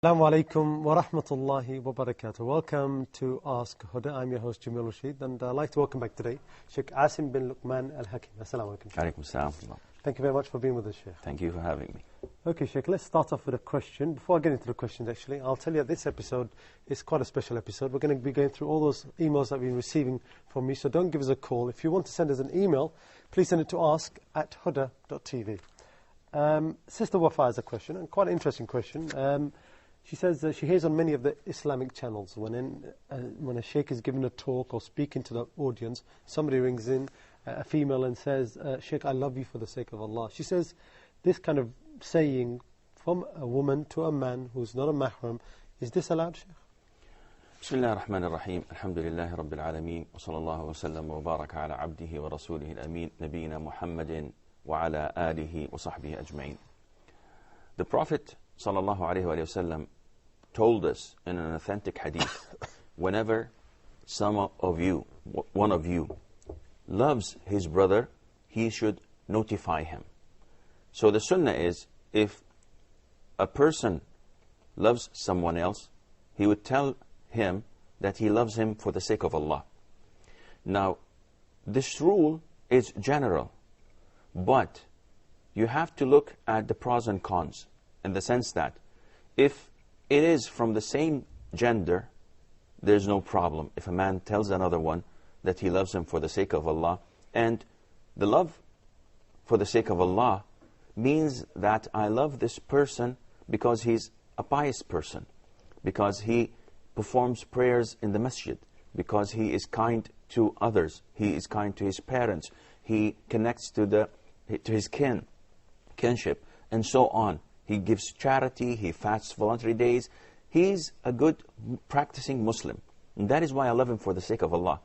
Assalamu alaikum wa rahmatullahi wa barakatuh. Welcome to Ask Huda. I'm your host Jamil Rashid, and I'd like to welcome back today Sheikh Asim bin Luqman Al-Hakeem. Assalamu alaikum. Alaikum salam. Thank you very much for being with us, Sheikh. Thank you for having me. Okay, Sheikh, let's start off with a question. Before I get into the questions, actually, I'll tell you that this episode is quite a special episode. We're going to be going through all those emails that we've been receiving from me, so don't give us a call. If you want to send us an email, please send it to ask@huda.tv. Sister Wafa has a question, and quite an interesting question. She says she hears on many of the Islamic channels when a sheikh is giving a talk or speaking to the audience, somebody rings in, a female, and says, Sheikh, I love you for the sake of Allah. She says this kind of saying from a woman to a man who's not a mahram, is this allowed, Sheikh? Bismillah ar-Rahman ar-Rahim. Alhamdulillahi Rabbil Alameen. Wa sallallahu wa sallam wa baraka ala abdihi wa rasulihi al-Amin. Nabiyina Muhammadin wa ala alihi wa sahbihi ajma'in. The Prophet sallallahu alayhi wa sallam told us in an authentic hadith, whenever some of you, one of you, loves his brother, he should notify him. So the sunnah is, if a person loves someone else, he would tell him that he loves him for the sake of Allah. Now, this rule is general, but you have to look at the pros and cons, in the sense that if it is from the same gender, there's no problem. If a man tells another one that he loves him for the sake of Allah, and the love for the sake of Allah means that I love this person because he's a pious person, because he performs prayers in the masjid, because he is kind to others, he is kind to his parents, he connects to his kinship, and so on. He gives charity, he fasts voluntary days. He's a good practicing Muslim. And that is why I love him for the sake of Allah.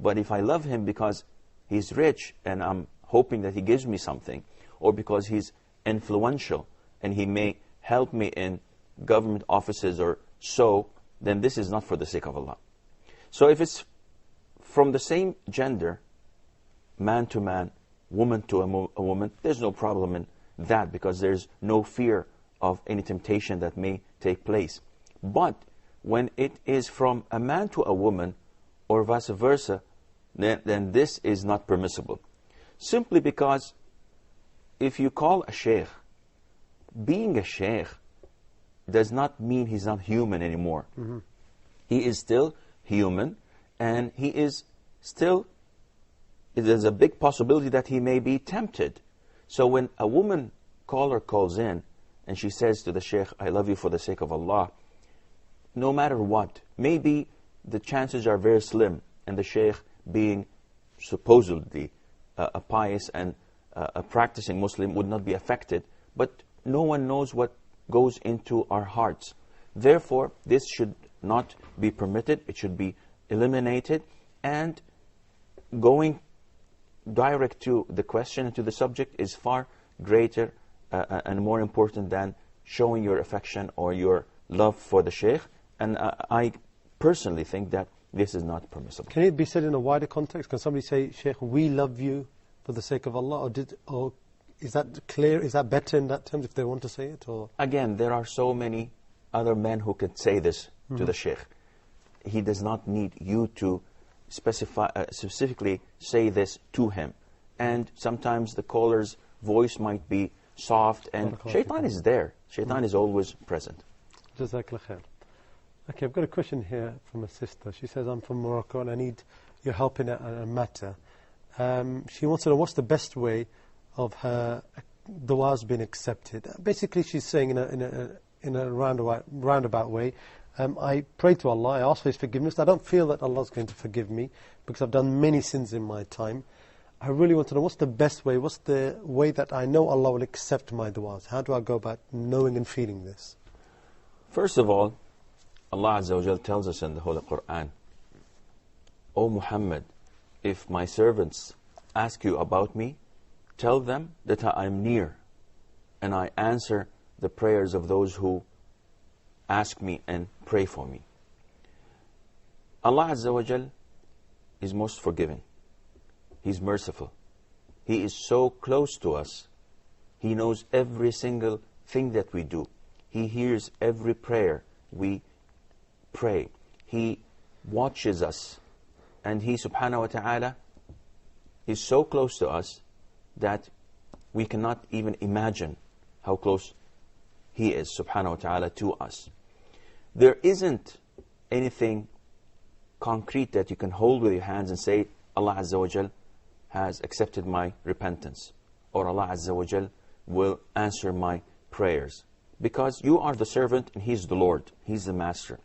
But if I love him because he's rich and I'm hoping that he gives me something, or because he's influential and he may help me in government offices or so, then this is not for the sake of Allah. So if it's from the same gender, man to man, woman to a woman, there's no problem in that, because there's no fear of any temptation that may take place. But when it is from a man to a woman, or vice versa, then this is not permissible. Simply because if you call a sheikh, being a sheikh does not mean he's not human anymore. Mm-hmm. He is still human, and he is still, there's a big possibility that he may be tempted. So when a woman caller calls in and she says to the sheikh, I love you for the sake of Allah, no matter what, maybe the chances are very slim, and the sheikh, being supposedly a pious and a practicing Muslim, would not be affected. But no one knows what goes into our hearts. Therefore, this should not be permitted. It should be eliminated. And going direct to the question and to the subject is far greater and more important than showing your affection or your love for the sheikh. And I personally think that this is not permissible. Can it be said in a wider context? Can somebody say, Sheikh, we love you for the sake of Allah? Or is that clear? Is that better in that terms if they want to say it? Or again, there are so many other men who could say this to the sheikh. He does not need you to specifically say this to him. And sometimes the caller's voice might be soft, and shaitan is there. Shaitan is always present. Jazakallah khair. Okay, I've got a question here from a sister. She says, I'm from Morocco and I need your help in a matter. She wants to know what's the best way of her du'as being accepted. Basically, she's saying in a roundabout way, I pray to Allah, I ask for His forgiveness. I don't feel that Allah's going to forgive me because I've done many sins in my time. I really want to know what's the best way, what's the way that I know Allah will accept my du'as? How do I go about knowing and feeling this? First of all, Allah Azza wa Jal tells us in the Holy Quran, O Muhammad, if my servants ask you about me, tell them that I am near and I answer the prayers of those who ask me and pray for me. Allah Azza wa Jal is most forgiving. He's merciful. He is so close to us. He knows every single thing that we do. He hears every prayer we pray. He watches us. And He subhanahu wa ta'ala is so close to us that we cannot even imagine how close He is subhanahu wa ta'ala to us. There isn't anything concrete that you can hold with your hands and say, Allah Azza wa Jal has accepted my repentance, or Allah Azza wa Jal will answer my prayers. Because you are the servant and He's the Lord, He's the Master.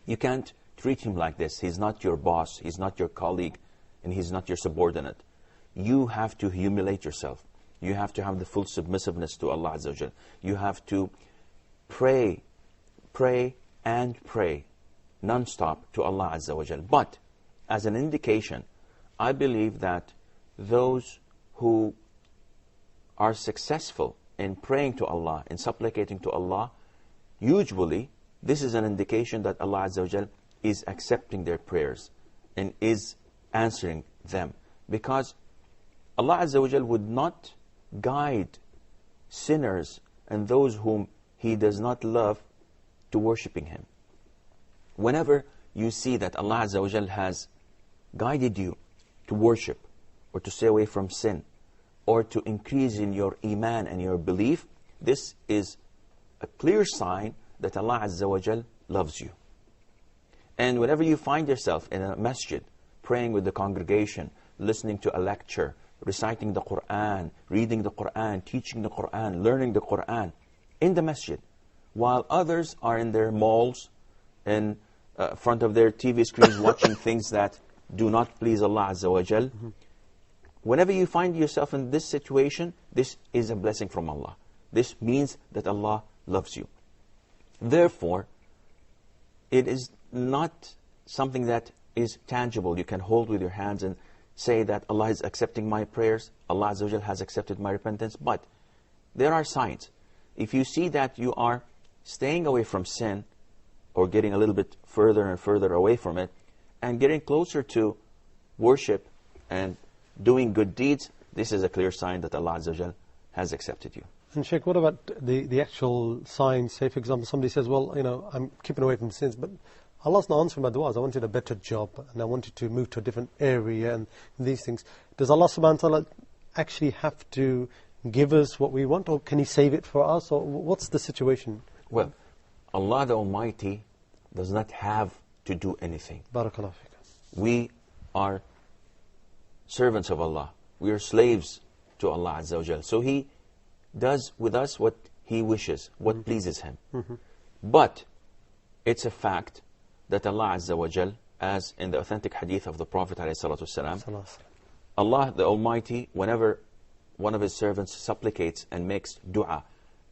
You can't treat Him like this. He's not your boss, He's not your colleague, and He's not your subordinate. You have to humiliate yourself. You have to have the full submissiveness to Allah Azza wa Jal. You have to pray, pray and pray non-stop to Allah Azza wa Jal. But as an indication, I believe that those who are successful in praying to Allah, in supplicating to Allah, usually this is an indication that Allah Azza wa Jal is accepting their prayers and is answering them. Because Allah Azza wa Jal would not guide sinners and those whom He does not love to worshipping Him. Whenever you see that Allah Azza wa Jal has guided you to worship, or to stay away from sin, or to increase in your iman and your belief, this is a clear sign that Allah Azza wa Jal loves you. And whenever you find yourself in a masjid, praying with the congregation, listening to a lecture, reciting the Qur'an, reading the Qur'an, teaching the Qur'an, learning the Qur'an, in the masjid, while others are in their malls, in front of their TV screens, watching things that do not please Allah Azza wa Jal. Whenever you find yourself in this situation, this is a blessing from Allah. This means that Allah loves you. Therefore, it is not something that is tangible. You can hold with your hands and say that Allah is accepting my prayers, Allah Azza wa Jal has accepted my repentance. But there are signs. If you see that you are staying away from sin, or getting a little bit further and further away from it, and getting closer to worship and doing good deeds, this is a clear sign that Allah Azza wa Jal has accepted you. And Sheikh, what about the actual signs? Say, for example, somebody says, well, you know, I'm keeping away from sins, but Allah's not answering my du'as. I wanted a better job, and I wanted to move to a different area, and these things. Does Allah subhanahu wa ta'ala actually have to give us what we want, or can He save it for us, or what's the situation? Well, Allah the Almighty does not have to do anything. Barakallahu feekum. We are servants of Allah. We are slaves to Allah Azza wa Jal. So He does with us what He wishes, what pleases Him. But it's a fact that Allah Azza wa Jal, as in the authentic hadith of the Prophet ﷺ, Allah the Almighty, whenever one of His servants supplicates and makes dua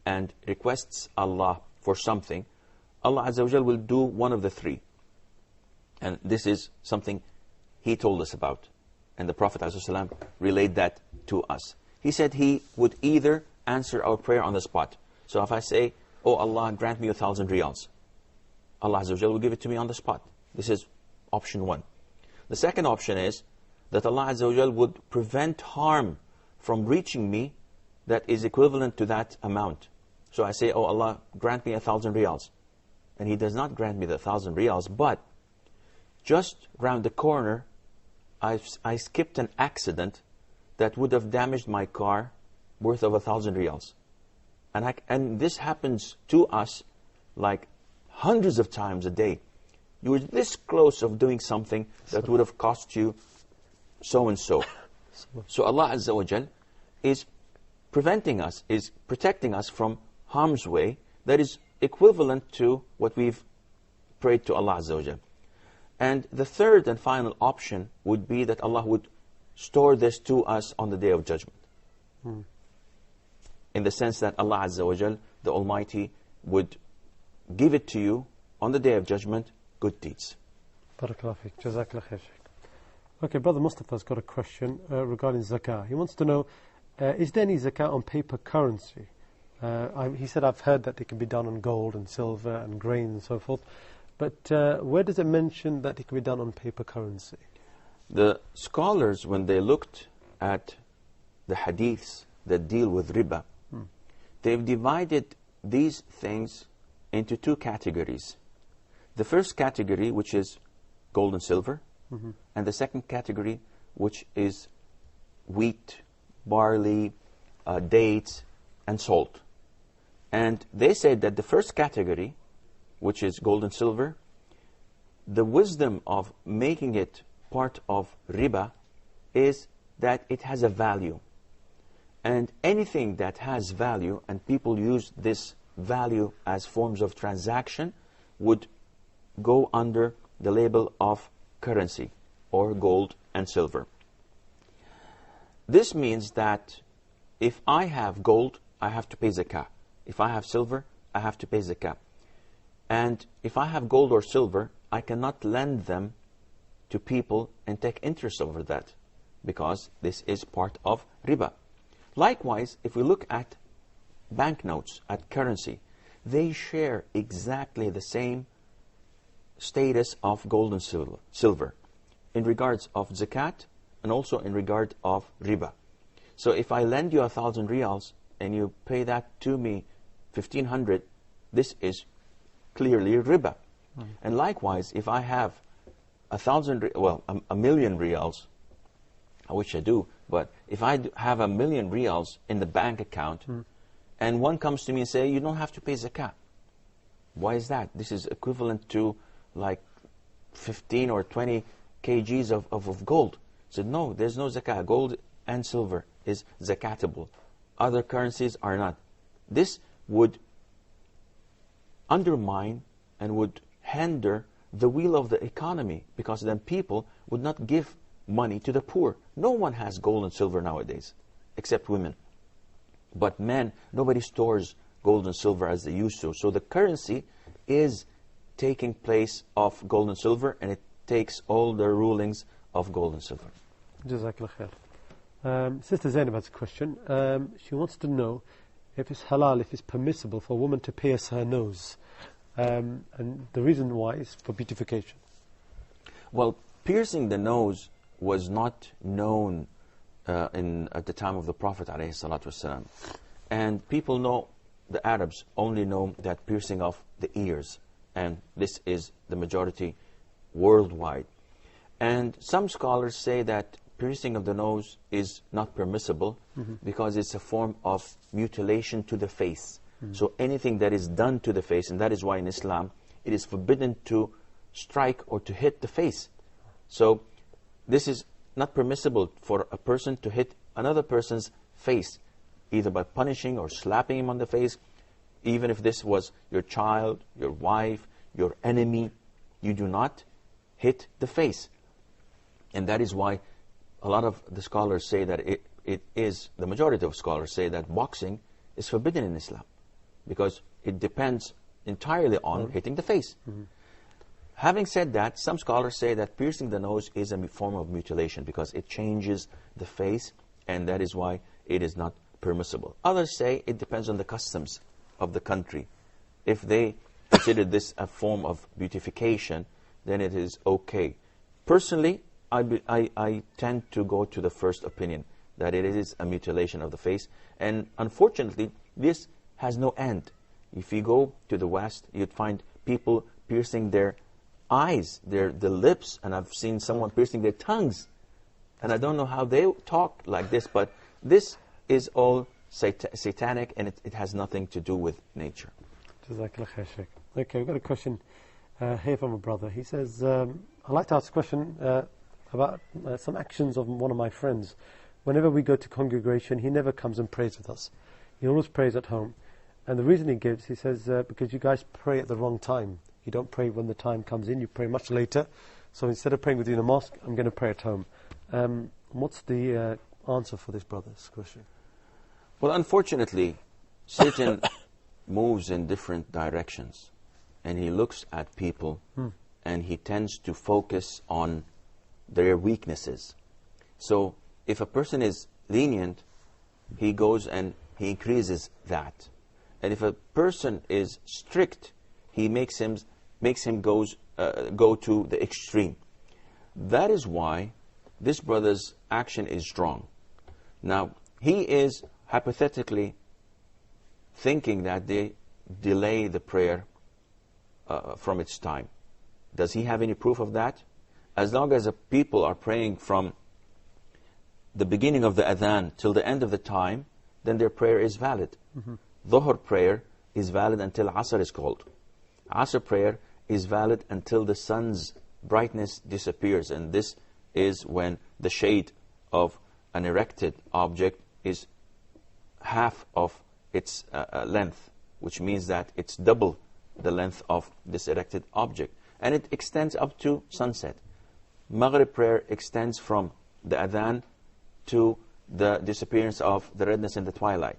and requests Allah for something, Allah Azza wa Jal will do one of the three. And this is something He told us about. And the Prophet ﷺ relayed that to us. He said He would either answer our prayer on the spot. So if I say, oh Allah, grant me 1,000 riyals, Allah Azza wa Jal will give it to me on the spot. This is option one. The second option is that Allah Azza wa Jal would prevent harm from reaching me that is equivalent to that amount. So I say, oh Allah, grant me 1,000 riyals. And He does not grant me the 1,000 riyals, but just round the corner, I skipped an accident that would have damaged my car worth of 1,000 riyals. And this happens to us like hundreds of times a day. You were this close of doing something that would have cost you so and so. So Allah Azza wa Jal is preventing us, is protecting us from harm's way that is equivalent to what we've prayed to Allah Azza wa Jal. And the third and final option would be that Allah would store this to us on the Day of Judgment. In the sense that Allah Azza wa Jal, the Almighty, would give it to you on the Day of Judgment, good deeds. Barakallahu feek. Jazakallah khair, Shaykh. Okay, Brother Mustafa's got a question regarding zakah. He wants to know, is there any zakah on paper currency? He said, I've heard that it can be done on gold and silver and grain and so forth. But where does it mention that it can be done on paper currency? The scholars, when they looked at the hadiths that deal with riba, they've divided these things into two categories. The first category, which is gold and silver, and the second category, which is wheat, barley, dates, and salt. And they said that the first category, which is gold and silver, the wisdom of making it part of riba is that it has a value. And anything that has value, and people use this value as forms of transaction, would go under the label of currency, or gold and silver. This means that if I have gold, I have to pay zakah. If I have silver, I have to pay zakah. And if I have gold or silver, I cannot lend them to people and take interest over that, because this is part of riba. Likewise, if we look at banknotes, at currency, they share exactly the same status of gold and silver in regards of zakat and also in regard of riba. So if I lend you 1,000 riyals and you pay that to me 1,500, this is clearly riba. And likewise, if I have a million riyals, I wish I do, but if I have 1,000,000 riyals in the bank account, and one comes to me and say, you don't have to pay zakat. Why is that? This is equivalent to like 15 or 20 kgs of gold. I said, no, there's no zakat. Gold and silver is zakatable. Other currencies are not. This would undermine and would hinder the wheel of the economy, because then people would not give money to the poor. No one has gold and silver nowadays, except women. But men, nobody stores gold and silver as they used to. So the currency is taking place of gold and silver, and it takes all the rulings of gold and silver. Jazakallah khair. Sister Zainab has a question. She wants to know if it's halal, if it's permissible for a woman to pierce her nose. And the reason why is for beautification. Well, piercing the nose was not known at the time of the Prophet ﷺ. And people know, the Arabs only know that piercing of the ears. And this is the majority worldwide. And some scholars say that piercing of the nose is not permissible because it's a form of mutilation to the face. So anything that is done to the face, and that is why in Islam it is forbidden to strike or to hit the face. So this is not permissible for a person to hit another person's face, either by punishing or slapping him on the face. Even if this was your child, your wife, your enemy, you do not hit the face. And that is why a lot of the scholars say that the majority of scholars say that boxing is forbidden in Islam, because it depends entirely on hitting the face. Having said that, some scholars say that piercing the nose is a form of mutilation because it changes the face, and that is why it is not permissible. Others say it depends on the customs of the country. If they consider this a form of beautification, then it is okay. Personally, I tend to go to the first opinion, that it is a mutilation of the face. And unfortunately, this has no end. If you go to the West, you'd find people piercing their eyes, the lips, and I've seen someone piercing their tongues. And I don't know how they talk like this, but this is all satanic, and it has nothing to do with nature. Jazakallah khair, Sheikh. Okay, we've got a question here from a brother. He says, I'd like to ask a question about some actions of one of my friends. Whenever we go to congregation, he never comes and prays with us. He always prays at home. And the reason he gives, he says, because you guys pray at the wrong time. You don't pray when the time comes in, you pray much later. So instead of praying with you in the mosque, I'm going to pray at home. What's the answer for this brother's question? Well, unfortunately, Satan moves in different directions. And he looks at people, and he tends to focus on their weaknesses. So if a person is lenient, he goes and he increases that. And if a person is strict, he makes him go to the extreme. That is why this brother's action is wrong. Now, he is hypothetically thinking that delay the prayer from its time. Does he have any proof of that? As long as the people are praying from the beginning of the adhan till the end of the time, then their prayer is valid. Dhuhr prayer is valid until Asr is called. Asr prayer is valid until the sun's brightness disappears, and this is when the shade of an erected object is half of its length, which means that it's double the length of this erected object, and it extends up to sunset. Maghrib prayer extends from the adhan to the disappearance of the redness in the twilight,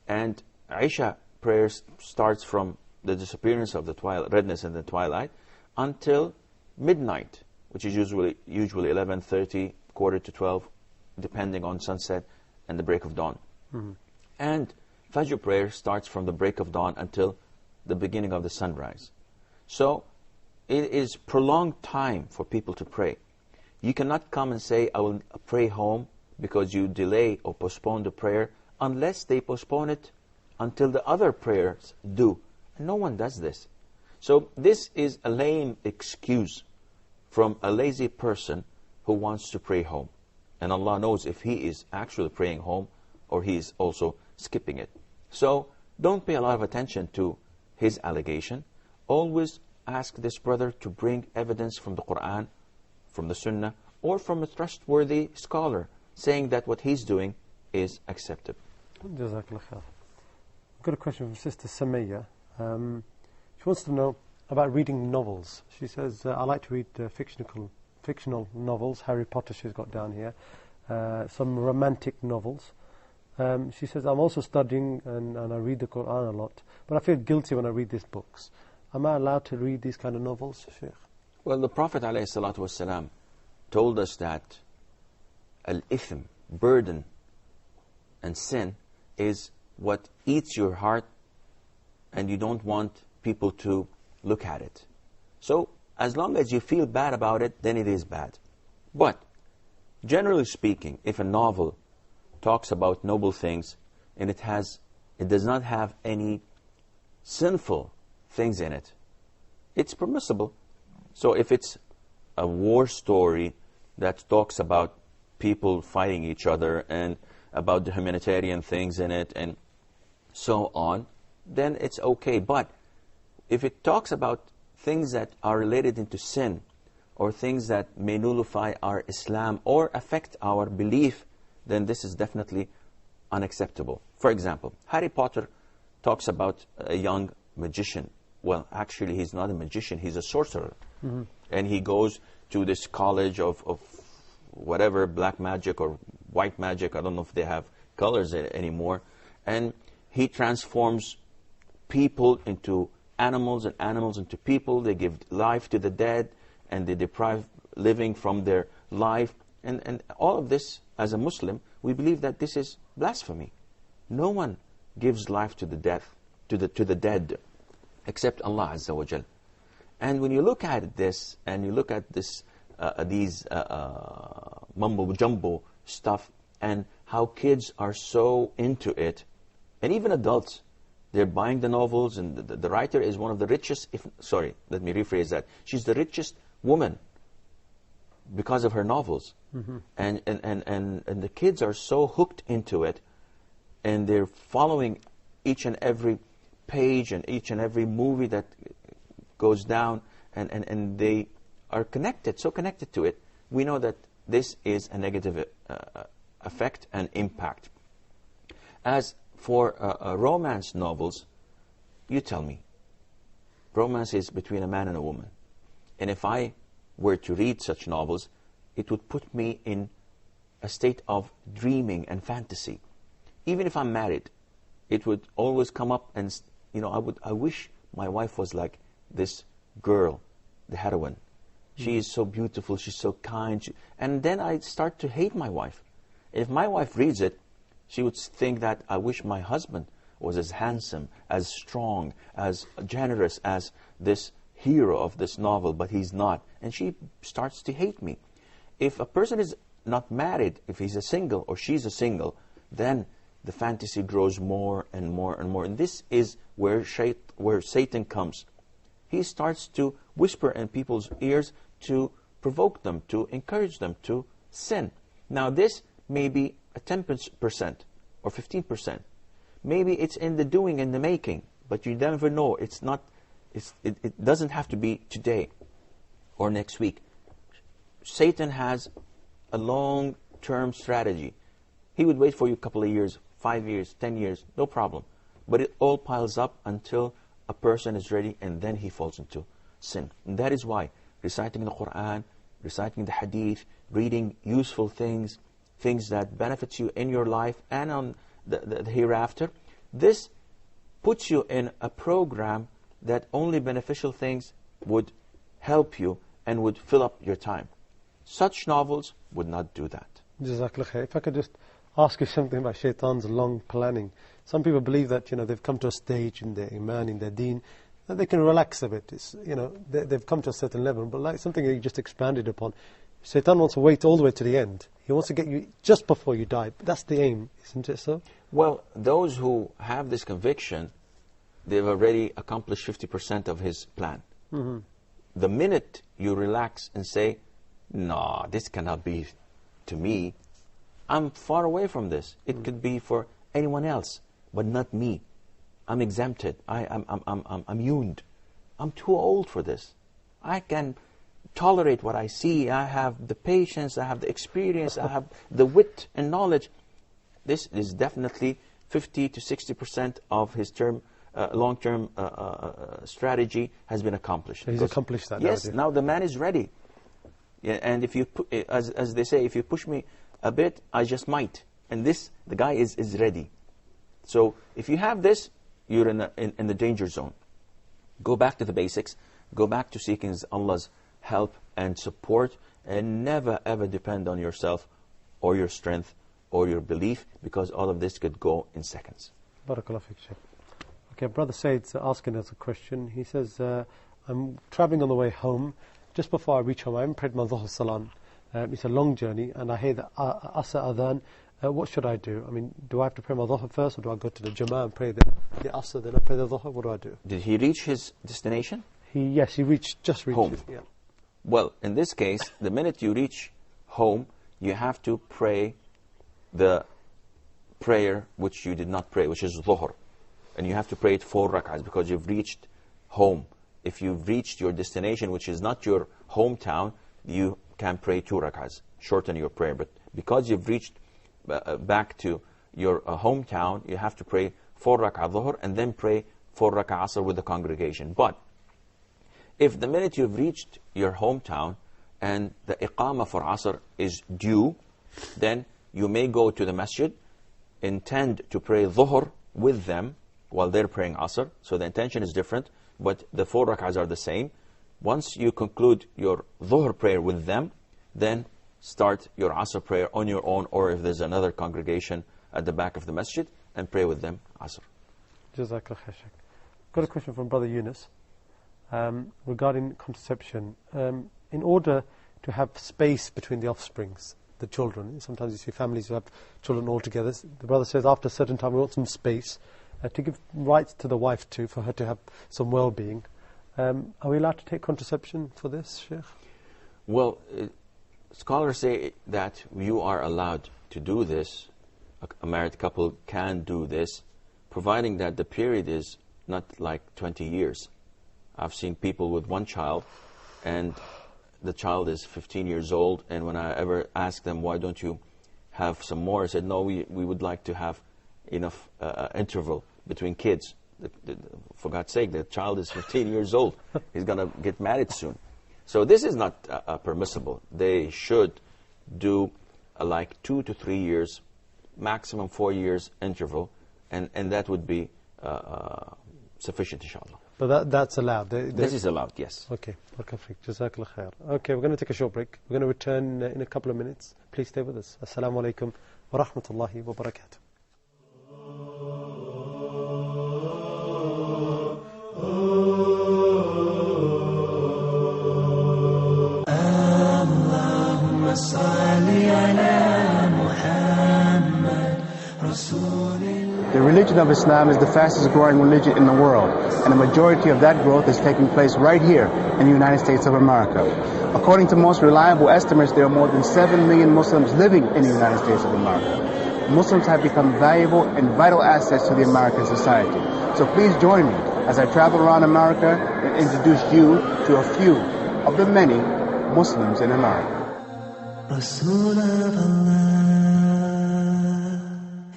and Isha prayer starts from the disappearance of the redness in the twilight until midnight, which is usually 11:30, quarter to 12, depending on sunset and the break of dawn. And Fajr prayer starts from the break of dawn until the beginning of the sunrise. So it is prolonged time for people to pray. You cannot come and say, I will pray home, because you delay or postpone the prayer, unless they postpone it until the other prayers do. And no one does this. So this is a lame excuse from a lazy person who wants to pray home. And Allah knows if he is actually praying home or he is also skipping it. So don't pay a lot of attention to his allegation. Always ask this brother to bring evidence from the Quran, from the Sunnah, or from a trustworthy scholar saying that what he's doing is acceptable. Jazakallah khair. I've got a question from Sister Samaya. She wants to know about reading novels. She says, I like to read fictional novels. Harry Potter she's got down here. Some romantic novels. She says, I'm also studying and I read the Quran a lot, but I feel guilty when I read these books. Am I allowed to read these kind of novels, Sheikh? Well, the Prophet ﷺ told us that al-ithm, burden and sin, is what eats your heart and you don't want people to look at it. So as long as you feel bad about it, then it is bad. But generally speaking, if a novel talks about noble things and it does not have any sinful things in it, it's permissible. So if it's a war story that talks about people fighting each other and about the humanitarian things in it and so on, then it's okay. But if it talks about things that are related into sin, or things that may nullify our Islam or affect our belief, then this is definitely unacceptable. For example, Harry Potter talks about a young magician. Well, actually he's not a magician, he's a sorcerer. And he goes to this college of whatever, black magic or white magic, I don't know if they have colors anymore, and he transforms people into animals and animals into people. They give life to the dead and they deprive living from their life. And all of this, as a Muslim, we believe that this is blasphemy. No one gives life to the dead except Allah Azza wa Jal. And when you look at this and you look at this these mumbo jumbo stuff and how kids are so into it, and even adults, they're buying the novels, and the writer is one of the richest, let me rephrase that, she's the richest woman because of her novels. And the kids are so hooked into it, and they're following each and every page and each and every movie that goes down, and they are connected, so connected to it. We know that this is a negative effect and impact. As for romance novels, you tell me. Romance is between a man and a woman. And if I were to read such novels, it would put me in a state of dreaming and fantasy. Even if I'm married, it would always come up and, I wish my wife was like this girl, the heroine. She is so beautiful, she's so kind. And then I start to hate my wife. If my wife reads it, she would think that I wish my husband was as handsome, as strong, as generous as this hero of this novel, but he's not. And she starts to hate me. If a person is not married, if he's a single or she's a single, then the fantasy grows more and more and more. And this is where Satan comes. He starts to whisper in people's ears to provoke them, to encourage them to sin. Now this may be a 10% or 15%. Maybe it's in the doing and the making, but you never know. It doesn't have to be today or next week. Satan has a long-term strategy. He would wait for you a couple of years, 5 years, 10 years, no problem. But it all piles up until a person is ready, and then he falls into sin. And that is why reciting the Quran, reciting the Hadith, reading useful things, things that benefits you in your life and on the hereafter, this puts you in a program that only beneficial things would help you and would fill up your time. Such novels would not do that. Jazakallah khair. If I could just ask you something about shaitan's long planning. Some people believe that, they've come to a stage in their iman, in their deen, that they can relax a bit. It's, they've come to a certain level. But like something that you just expanded upon, Shaitan wants to wait all the way to the end. He wants to get you just before you die. That's the aim, isn't it so? Well, those who have this conviction, they've already accomplished 50% of his plan. Mm-hmm. The minute you relax and say, no, this cannot be to me, I'm far away from this. It could be for anyone else, but not me. I'm exempted. I'm immune. I'm too old for this. I can tolerate what I see. I have the patience, I have the experience, I have the wit and knowledge. This is definitely 50 to 60% of his long-term strategy has been accomplished. He's accomplished that. Yes, now the man is ready. Yeah, and if you, as they say, if you push me a bit, I just might. And the guy is ready. So if you have this, you're in the danger zone. Go back to the basics. Go back to seeking Allah's help and support, and never ever depend on yourself or your strength or your belief, because all of this could go in seconds. Barakallah fiqh, Shaykh. Okay, Brother Said's asking us a question. He says, I'm travelling on the way home. Just before I reach home, I haven't prayed my Dhuhr Salam. It's a long journey, and I hear the Asr Adhan. What should I do? I mean, do I have to pray my Dhuhr first, or do I go to the Jama'ah and pray the Asr, then I pray the Dhuhr? What do I do? Did he reach his destination? Yes, he just reached home. Yeah. Well, in this case, the minute you reach home, you have to pray the prayer which you did not pray, which is Dhuhr. And you have to pray it 4 rak'ahs, because you've reached home. If you've reached your destination, which is not your hometown, you can pray 2 rak'ahs, shorten your prayer. But because you've reached back to your hometown, you have to pray 4 rak'ah Dhuhr and then pray 4 rak'ah Asr with the congregation. But if the minute you've reached your hometown and the Iqamah for Asr is due, then you may go to the masjid, intend to pray Dhuhr with them while they're praying Asr. So the intention is different, but the 4 rak'ahs are the same. Once you conclude your Dhuhr prayer with them, then start your Asr prayer on your own, or if there's another congregation at the back of the masjid, and pray with them Asr. Jazakallah khair, Shaykh. Got a question from Brother Yunus regarding contraception. In order to have space between the offsprings, the children, sometimes you see families who have children all together. The brother says after a certain time we want some space to give rights to the wife too, for her to have some well-being. Are we allowed to take contraception for this, Sheikh? Well, scholars say that you are allowed to do this. A married couple can do this, providing that the period is not like 20 years. I've seen people with 1 child, and the child is 15 years old, and when I ever ask them, why don't you have some more, I said, no, we would like to have enough interval between kids. For God's sake, the child is 15 years old. He's going to get married soon. So this is not permissible. They should do like 2 to 3 years, maximum 4 years interval, and that would be sufficient, inshallah. But that's allowed? This is allowed, yes. Okay. Jazakallah khair. Okay, we're going to take a short break. We're going to return in a couple of minutes. Please stay with us. Assalamu alaikum wa rahmatullahi wa barakatuh. اللهم صل على محمد رسول religion of Islam is the fastest growing religion in the world, and the majority of that growth is taking place right here in the United States of America. According to most reliable estimates, there are more than 7 million Muslims living in the United States of America. Muslims have become valuable and vital assets to the American society. So please join me as I travel around America and introduce you to a few of the many Muslims in America. رسول الله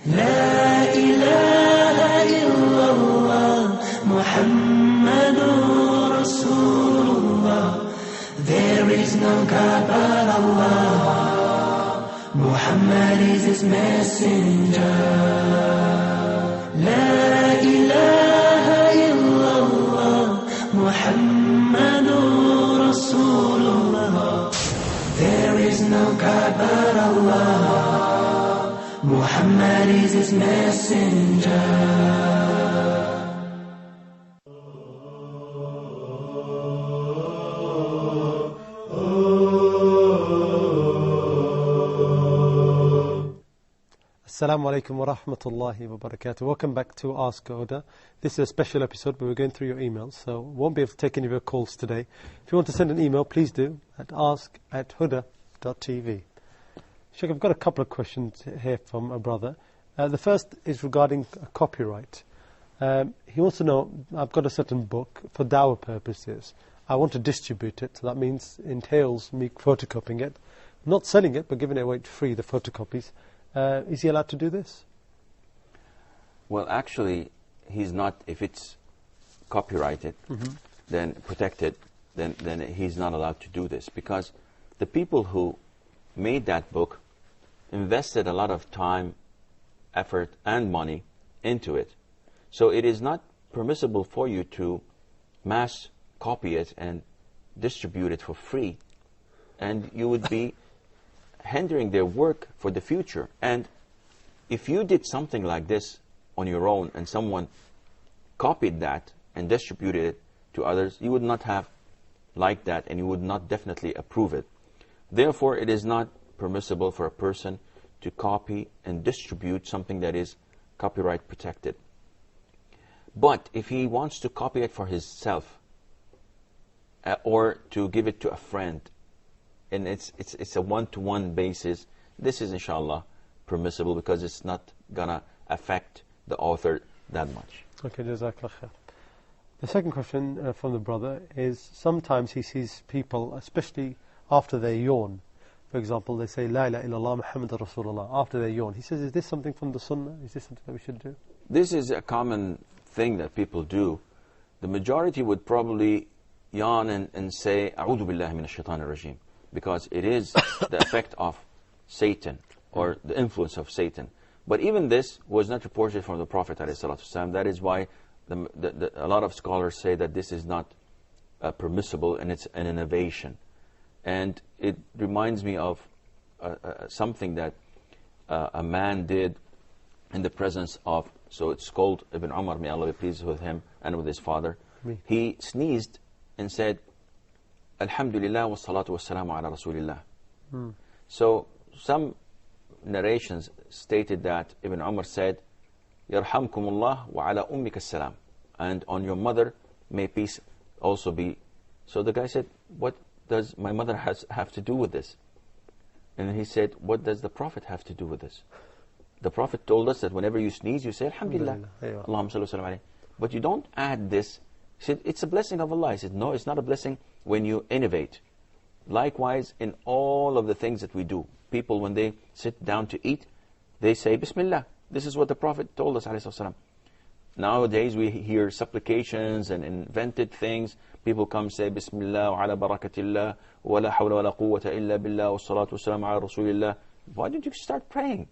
لا إله إلا الله محمد رسول الله. There is no God but Allah. Muhammad is his messenger. لا إله إلا الله محمد رسول الله. There is no God but Allah. Muhammad is his messenger. Assalamu alaikum wa rahmatullahi wa barakatuh. Welcome back to Ask Huda. This is a special episode where we're going through your emails, so won't be able to take any of your calls today. If you want to send an email, please do at ask@huda.tv. Sheikh, I've got a couple of questions here from a brother. The first is regarding copyright. He wants to know, I've got a certain book for dawah purposes. I want to distribute it, so that means entails me photocopying it. Not selling it, but giving it away free, the photocopies. Is he allowed to do this? Well, actually, he's not. If it's copyrighted, then protected, then he's not allowed to do this, because the people who made that book invested a lot of time, effort, and money into it. So it is not permissible for you to mass copy it and distribute it for free, and you would be hindering their work for the future. And if you did something like this on your own and someone copied that and distributed it to others, you would not have liked that, and you would not definitely approve it. Therefore, it is not permissible for a person to copy and distribute something that is copyright protected. But if he wants to copy it for himself or to give it to a friend, and it's a one-to-one basis, this is inshallah permissible, because it's not gonna affect the author that much. Okay, jazakallah khair. The second question from the brother is, sometimes he sees people, especially after they yawn. For example, they say, La ilaha illallah Muhammad Rasulullah, after they yawn. He says, is this something from the Sunnah? Is this something that we should do? This is a common thing that people do. The majority would probably yawn and say, A'udhu billahi minash shaitanir rajim, because it is the effect of Satan, or the influence of Satan. But even this was not reported from the Prophet ﷺ. That is why a lot of scholars say that this is not permissible, and it's an innovation. And it reminds me of something that a man did in the presence of, so it's called Ibn Umar, may Allah be pleased with him and with his father. He sneezed and said, Alhamdulillah wa salatu wa salamu ala Rasulillah. So some narrations stated that Ibn Umar said, Yarhamkumullah wa ala ummika salam, and on your mother may peace also be. So the guy said, what does my mother have to do with this? And he said, what does the Prophet have to do with this? The Prophet told us that whenever you sneeze, you say Alhamdulillah, Allahumma salli wa sallam alayhi. But you don't add this. He said, it's a blessing of Allah. He said, no, it's not a blessing when you innovate. Likewise, in all of the things that we do, people, when they sit down to eat, they say Bismillah. This is what the Prophet told us, alayhi salam. Nowadays we hear supplications and invented things. People come say Bismillah wa ala barakatillah wa la hawla wa la quwwata illa billah wa salatu wa salam ala Rasulillah. Why don't you start praying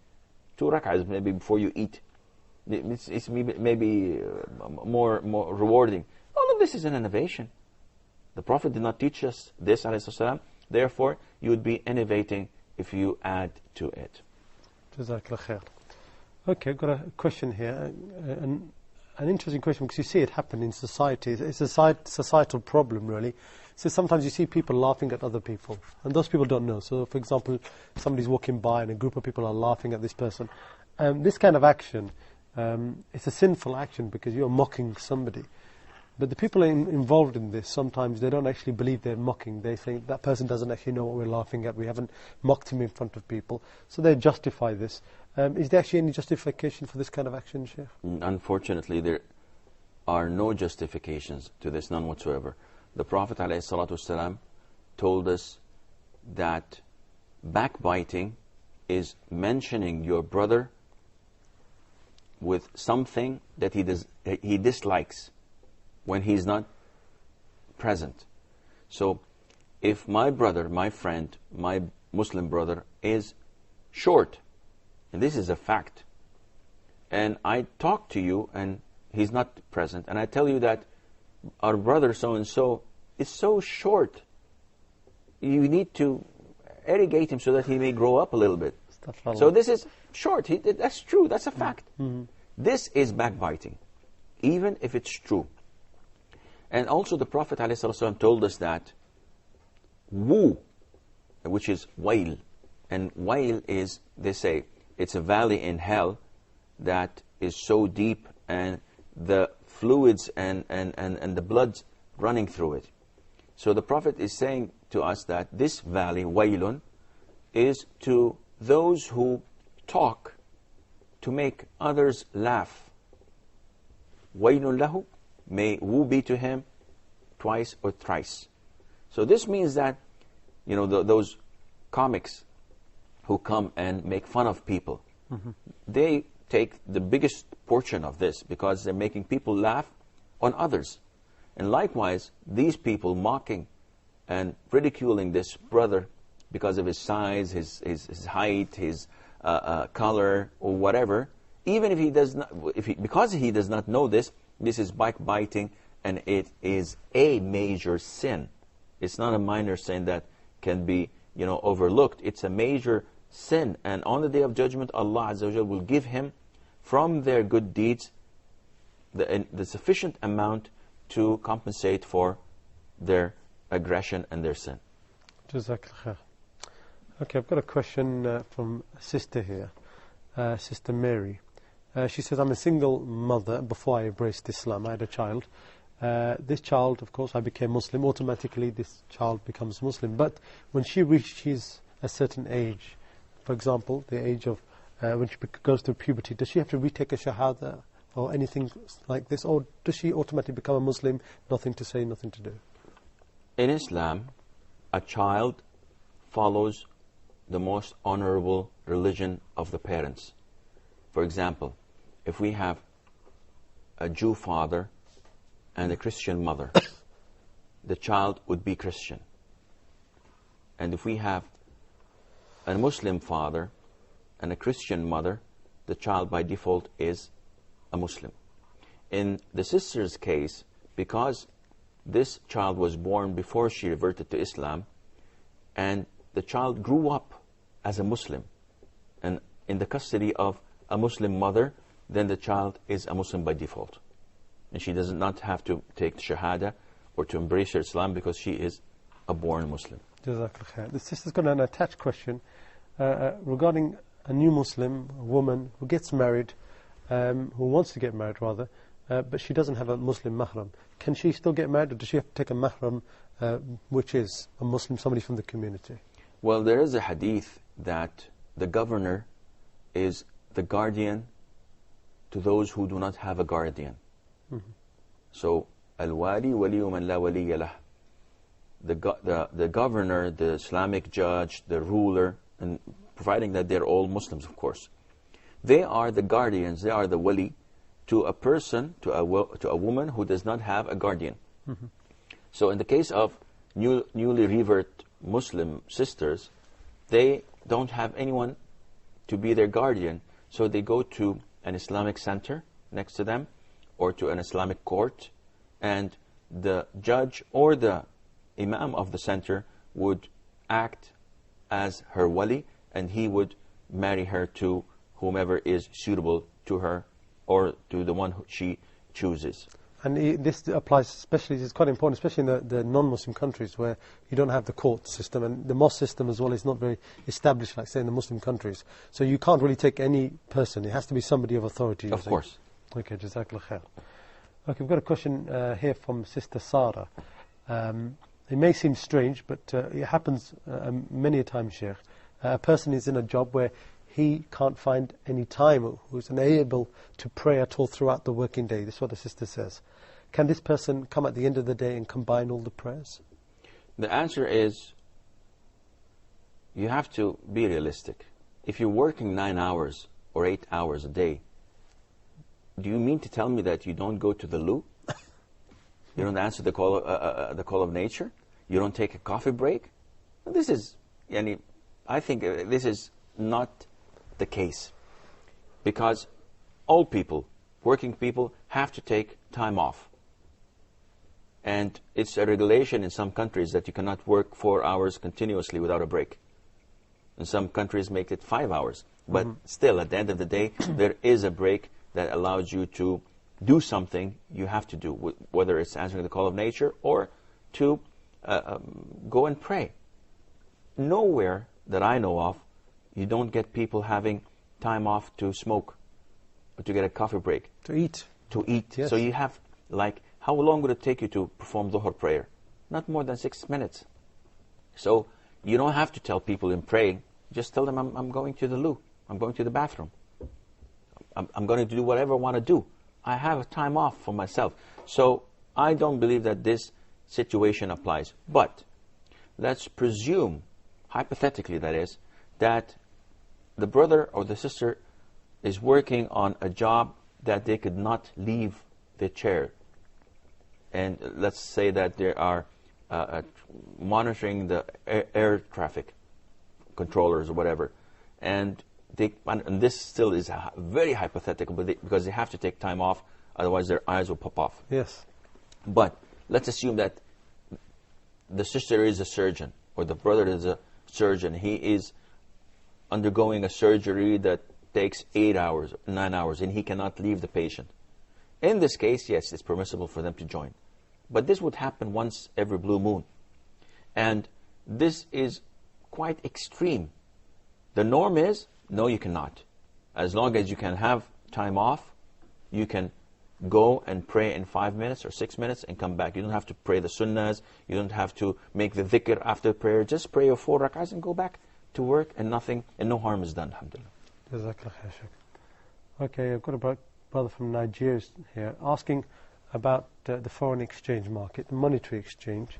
2 rak'ahs maybe before you eat? It's maybe more rewarding. All of this is an innovation. The Prophet did not teach us this, alayhi salam. Therefore, you would be innovating if you add to it. Jazakallah khair. Okay, I've got a question here. An interesting question, because you see it happen in society. It's a societal problem, really. So sometimes you see people laughing at other people, and those people don't know. So, for example, somebody's walking by and a group of people are laughing at this person. This kind of action, it's a sinful action because you're mocking somebody. But the people involved in this, sometimes they don't actually believe they're mocking. They think that person doesn't actually know what we're laughing at. We haven't mocked him in front of people. So they justify this. Is there actually any justification for this kind of action, Sheikh? Unfortunately, there are no justifications to this, none whatsoever. The Prophet ﷺ told us that backbiting is mentioning your brother with something that he dislikes when he's not present. So if my brother, my friend, my Muslim brother is short, and this is a fact, and I talk to you and he's not present, and I tell you that our brother so-and-so is so short, you need to irrigate him so that he may grow up a little bit. So this is short. That's true. That's a fact. This is backbiting, even if it's true. And also the Prophet ﷺ told us that Wu, which is Wail, and Wail is, they say, it's a valley in hell that is so deep, and the fluids and the blood running through it. So the Prophet is saying to us that this valley, Wailun, is to those who talk to make others laugh. Wailun lahu, may woe be to him twice or thrice. So this means that, you know, those comics who come and make fun of people, they take the biggest portion of this because they're making people laugh on others. And likewise, these people mocking and ridiculing this brother because of his size, his height, his color, or whatever, even if he does not, because he does not know this, this is backbiting, and it is a major sin. It's not a minor sin that can be, you know, overlooked. It's a major sin, and on the Day of Judgment, Allah Azza wa Jal will give him from their good deeds the sufficient amount to compensate for their aggression and their sin. Jazakallah. Okay, I've got a question from a sister here, Sister Mary. She says, I'm a single mother. Before I embraced Islam, I had a child. This child, of course, I became Muslim. Automatically, this child becomes Muslim. But when she reaches a certain age, for example, the age of when she goes through puberty, does she have to retake a shahada or anything like this? Or does she automatically become a Muslim, nothing to say, nothing to do? In Islam, a child follows the most honorable religion of the parents. For example, if we have a Jew father and a Christian mother, the child would be Christian. And if we have a Muslim father and a Christian mother, the child by default is a Muslim. In the sister's case, because this child was born before she reverted to Islam, and the child grew up as a Muslim and in the custody of a Muslim mother, then the child is a Muslim by default. And she does not have to take Shahada or to embrace Islam because she is a born Muslim. Jazakallah. The sister's got an attached question regarding a new Muslim, a woman who gets married, who wants to get married rather, but she doesn't have a Muslim mahram. Can she still get married, or does she have to take a mahram which is a Muslim, somebody from the community? Well, there is a hadith that the governor is the guardian to those who do not have a guardian. So, al-wali waliyu man la waliya lah. The governor, the Islamic judge, the ruler, and providing that they're all Muslims, of course, they are the guardians, they are the wali to a person, to a woman who does not have a guardian. So in the case of newly revert Muslim sisters, they don't have anyone to be their guardian, so they go to an Islamic center next to them, or to an Islamic court, and the judge or the imam of the center would act as her wali, and he would marry her to whomever is suitable to her, or to the one who she chooses. And this applies especially, it's quite important, especially in the non-Muslim countries where you don't have the court system, and the mosque system as well is not very established, like say in the Muslim countries. So you can't really take any person, it has to be somebody of authority. Of course. Okay, Jazakallah khair. Okay, we've got a question here from Sister Sarah. It may seem strange, but it happens many a time, Sheikh. A person is in a job where he can't find any time, who's unable to pray at all throughout the working day. This is what the sister says. Can this person come at the end of the day and combine all the prayers? The answer is, you have to be realistic. If you're working 9 hours or 8 hours a day, do you mean to tell me that you don't go to the loo? You don't answer the call of nature? You don't take a coffee break? This is, I think this is not the case. Because all people, working people, have to take time off. And it's a regulation in some countries that you cannot work 4 hours continuously without a break. In some countries make it 5 hours. But still, at the end of the day, there is a break that allows you to do something you have to do, whether it's answering the call of nature or to go and pray. Nowhere that I know of, you don't get people having time off to smoke or to get a coffee break. To eat. To eat. Yes. So you have, how long would it take you to perform Dhuhr prayer? Not more than 6 minutes. So you don't have to tell people in praying, just tell them I'm going to the loo, I'm going to the bathroom. I'm going to do whatever I want to do. I have time off for myself. So I don't believe that this situation applies. But let's presume, hypothetically that is, that the brother or the sister is working on a job that they could not leave the chair. And let's say that they are monitoring the air traffic controllers or whatever. And this still is very hypothetical, but because they have to take time off, otherwise their eyes will pop off. Yes. But let's assume that the sister is a surgeon, or the brother is a surgeon. He is undergoing a surgery that takes 8 hours, 9 hours, and he cannot leave the patient. In this case, yes, it's permissible for them to join. But this would happen once every blue moon. And this is quite extreme. The norm is, no, you cannot. As long as you can have time off, you can go and pray in 5 minutes or 6 minutes and come back. You don't have to pray the sunnahs. You don't have to make the dhikr after prayer. Just pray your 4 rak'ahs and go back to work, and no harm is done, alhamdulillah. Jazakallah khair, Shaykh. Okay, I've got a brother from Nigeria here asking about the foreign exchange market, the monetary exchange.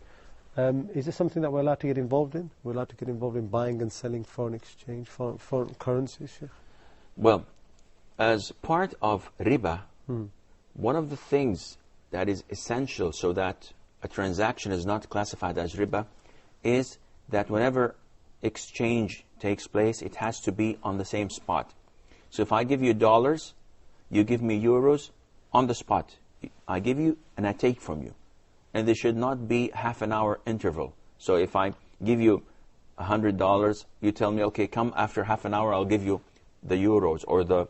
Is this something that we're allowed to get involved in? We're allowed to get involved in buying and selling foreign exchange, foreign currencies, Sheikh? Well, as part of riba, one of the things that is essential so that a transaction is not classified as riba is that whenever exchange takes place, it has to be on the same spot. So if I give you dollars, you give me euros on the spot. I give you and I take from you. And there should not be half an hour interval. So if I give you $100, you tell me, okay, come after half an hour, I'll give you the euros or the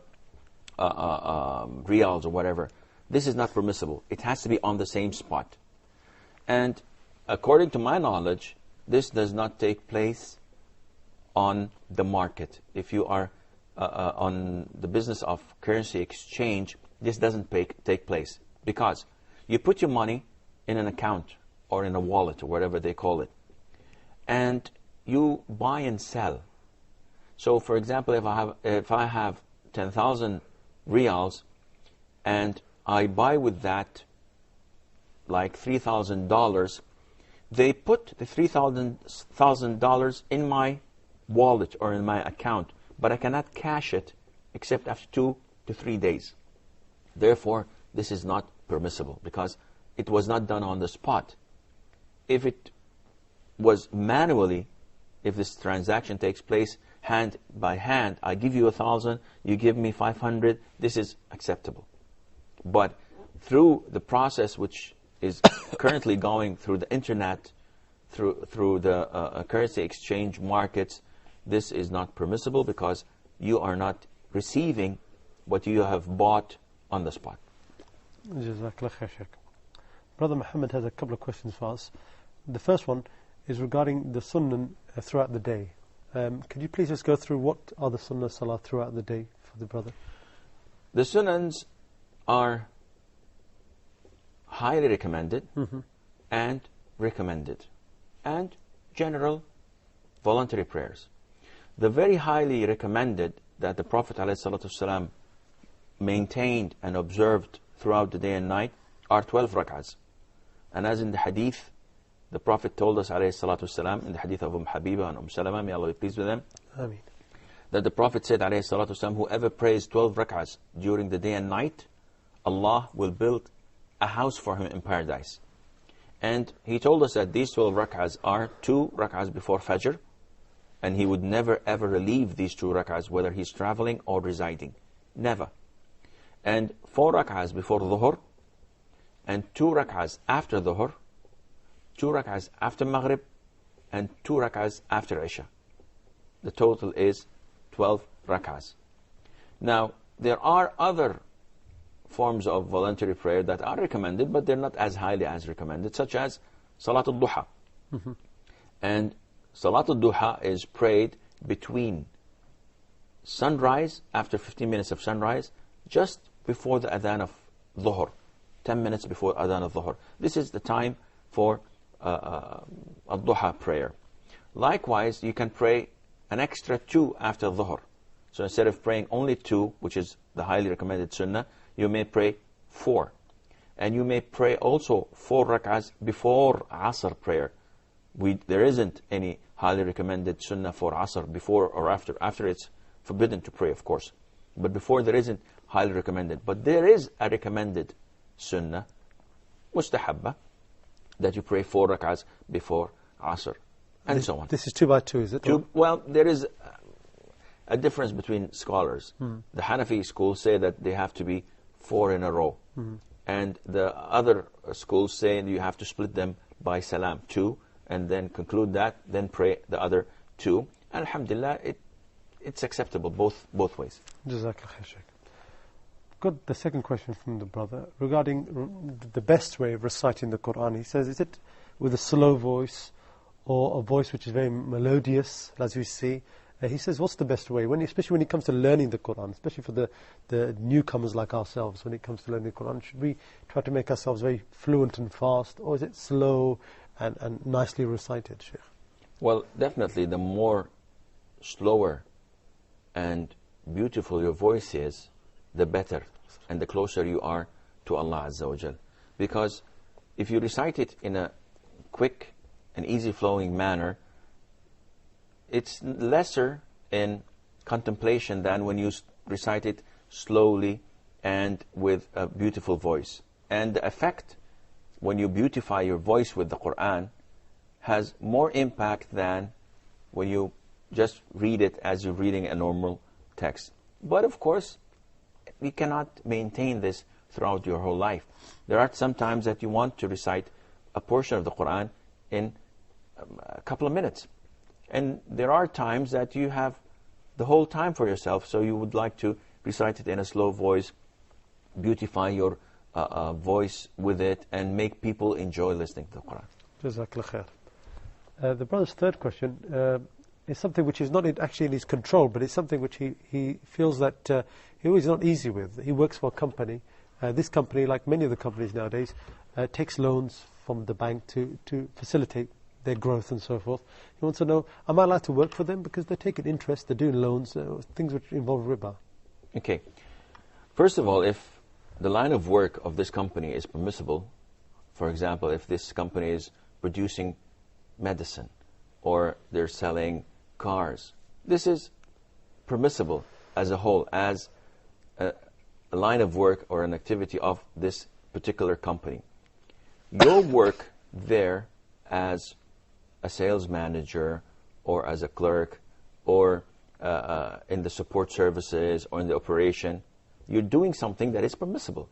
reals or whatever. This is not permissible. It has to be on the same spot. And according to my knowledge, this does not take place on the market. If you are on the business of currency exchange, this doesn't take place. Because you put your money in an account or in a wallet or whatever they call it, and you buy and sell. So for example, if I have 10,000 reals and I buy with that like $3,000, they put the $3,000 in my wallet or in my account, but I cannot cash it except after 2 to 3 days. Therefore, this is not permissible because it was not done on the spot. If it was manually, if this transaction takes place hand by hand, I give you 1,000, you give me 500, this is acceptable. But through the process which is currently going through the internet, through the currency exchange markets, this is not permissible because you are not receiving what you have bought on the spot. Jazakallah khair, Shaykh. Brother Muhammad has a couple of questions for us. The first one is regarding the sunnah throughout the day. Could you please just go through what are the sunnah salah throughout the day for the brother? The sunnahs are highly recommended and recommended, and general voluntary prayers. The very highly recommended that the Prophet ﷺ maintained and observed throughout the day and night are 12 rak'ahs. And as in the hadith, the Prophet told us ﷺ, in the hadith of Habiba and Salama, may Allah be pleased with them, Ameen. that the Prophet said ﷺ, whoever prays 12 rak'ahs during the day and night, Allah will build a house for him in paradise. And he told us that these 12 rak'ahs are 2 rak'ahs before Fajr, and he would never ever leave these 2 rak'ahs, whether he's traveling or residing. Never. And 4 rak'ahs before Dhuhr, and 2 rak'ahs after Dhuhr, 2 rak'ahs after Maghrib, and 2 rak'ahs after Isha. The total is 12 rak'ahs. Now, there are other forms of voluntary prayer that are recommended, but they're not as highly as recommended, such as Salat al-Duha. And Salat al-Duha is prayed between sunrise, after 15 minutes of sunrise, just before the adhan of Dhuhr, 10 minutes before adhan of Dhuhr. This is the time for al-Duha prayer. Likewise, you can pray an extra 2 after Dhuhr. So instead of praying only 2, which is the highly recommended sunnah, you may pray 4. And you may pray also 4 rak'ahs before Asr prayer. There isn't any highly recommended sunnah for Asr, before or after. After, it's forbidden to pray, of course. But before, there isn't highly recommended. But there is a recommended sunnah, mustahabba, that you pray 4 rak'ahs before Asr, and so on. This is 2 by 2, is it? Well, there is a difference between scholars. The Hanafi school say that they have to be 4 in a row. And the other schools say you have to split them by salam, 2, and then conclude that, then pray the other 2. And alhamdulillah, it's acceptable both ways. Jazakallah khair, Shaykh. Got the second question from the brother regarding the best way of reciting the Quran. He says, is it with a slow voice or a voice which is very melodious, as we see? He says, what's the best way, especially when it comes to learning the Quran, especially for the newcomers like ourselves, when it comes to learning the Quran? Should we try to make ourselves very fluent and fast, or is it slow and nicely recited, Shaykh? Well, definitely the more slower and beautiful your voice is, the better, and the closer you are to Allah Azza wa Jal. Because if you recite it in a quick and easy flowing manner, it's lesser in contemplation than when you recite it slowly and with a beautiful voice. And the effect, when you beautify your voice with the Quran, has more impact than when you just read it as you're reading a normal text. But of course, you cannot maintain this throughout your whole life. There are some times that you want to recite a portion of the Quran in a couple of minutes. And there are times that you have the whole time for yourself, so you would like to recite it in a slow voice, beautify your voice with it, and make people enjoy listening to the Quran. Jazakallah khair. The brother's third question is something which is not actually in his control, but it's something which he feels that he is not easy with. He works for a company. This company, like many of the companies nowadays, takes loans from the bank to facilitate their growth and so forth. He wants to know, am I allowed to work for them? Because they're taking interest, they're doing loans, things which involve riba. Okay. First of all, if the line of work of this company is permissible, for example, if this company is producing medicine or they're selling cars, this is permissible as a whole, as a line of work or an activity of this particular company. Your work there as a sales manager or as a clerk or in the support services or in the operation, you're doing something that is permissible.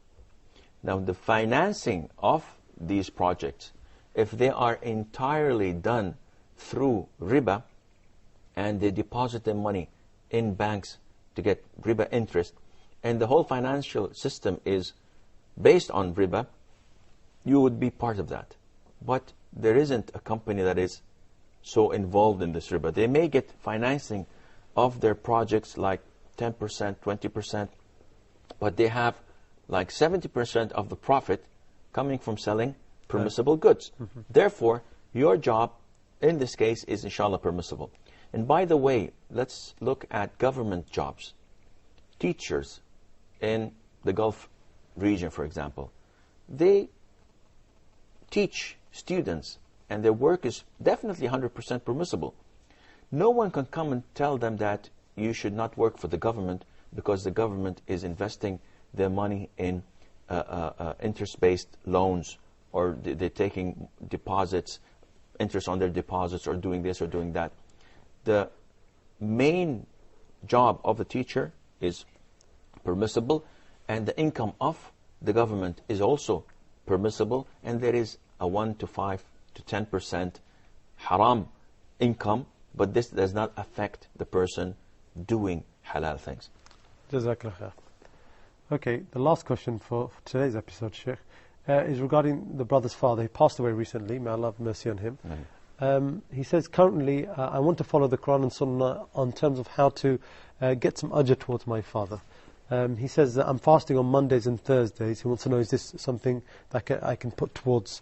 Now, the financing of these projects, if they are entirely done through riba and they deposit their money in banks to get riba interest, and the whole financial system is based on riba, you would be part of that. But there isn't a company that is so involved in this riba. They may get financing of their projects like 10%, 20%, but they have like 70% of the profit coming from selling permissible goods. Therefore, your job in this case is inshallah permissible. And by the way, let's look at government jobs. Teachers in the Gulf region, for example, they teach students and their work is definitely 100% permissible. No one can come and tell them that you should not work for the government because the government is investing their money in interest-based loans, or they're taking deposits, interest on their deposits, or doing this or doing that. The main job of the teacher is permissible, and the income of the government is also permissible, and there is a 1 to 5 to 10% haram income, but this does not affect the person doing halal things. Jazakallah khair. Okay, the last question for today's episode, Sheikh, is regarding the brother's father. He passed away recently. May Allah have mercy on him. He says, currently, I want to follow the Quran and Sunnah on terms of how to get some ajr towards my father. He says that I'm fasting on Mondays and Thursdays. He wants to know, is this something that I can put towards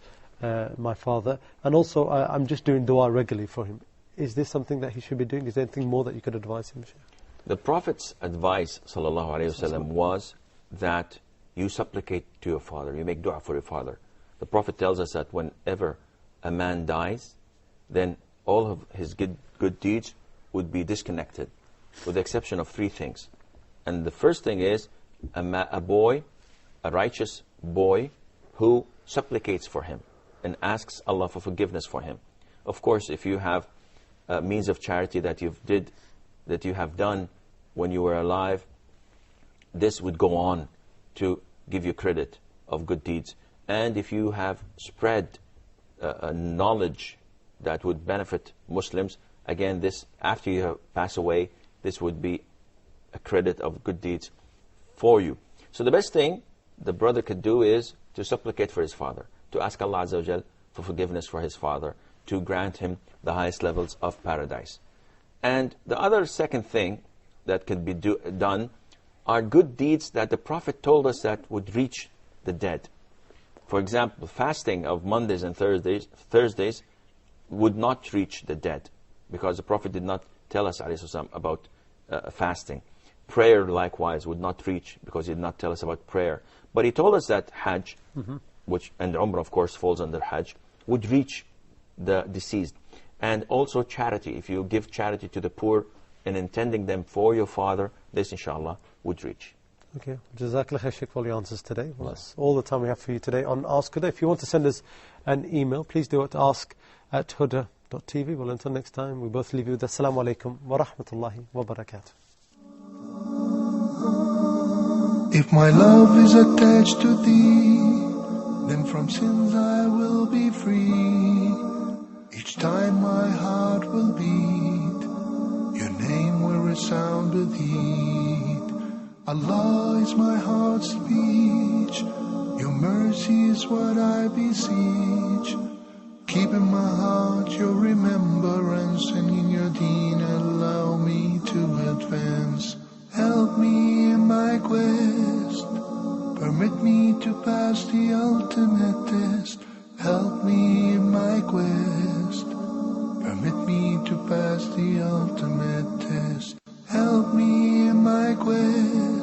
my father? And also, I'm just doing dua regularly for him. Is this something that he should be doing? Is there anything more that you could advise him, Sheikh? The Prophet's advice, sallallahu alaihi wasallam, was that you supplicate to your father, you make dua for your father. The Prophet tells us that whenever a man dies, then all of his good deeds would be disconnected, with the exception of 3 things. And the first thing is a boy, a righteous boy, who supplicates for him and asks Allah for forgiveness for him. Of course, if you have a means of charity that you have done when you were alive, this would go on to give you credit of good deeds. And if you have spread knowledge that would benefit Muslims, again, this, after you have passed away, this would be a credit of good deeds for you. So the best thing the brother could do is to supplicate for his father, to ask Allah Azza wa Jal for forgiveness for his father, to grant him the highest levels of paradise. And the other second thing that could be done are good deeds that the Prophet told us that would reach the dead. For example, fasting of Mondays and Thursdays would not reach the dead, because the Prophet did not tell us about fasting. Prayer, likewise, would not reach, because he did not tell us about prayer. But he told us that Hajj, which, and Umrah, of course, falls under Hajj, would reach the deceased. And also charity. If you give charity to the poor and intending them for your father, this, inshallah, would reach. Okay. Jazakallah khair, Sheikh, for all your answers today. Well, that's all the time we have for you today on Ask Huda. If you want to send us an email, please do it, ask@huda.tv. Well, until next time, we both leave you with Assalamu alaikum wa rahmatullahi wa barakatuh. If my love is attached to thee, then from sins I will be free. Each time my heart will beat, your name will resound with heat. Allah is my heart's speech, your mercy is what I beseech. Keep in my heart your remembrance, and in your deen allow me to advance. Help me in my quest, permit me to pass the ultimate test. Help me in my quest, permit me to pass the ultimate test. Help me in my quest.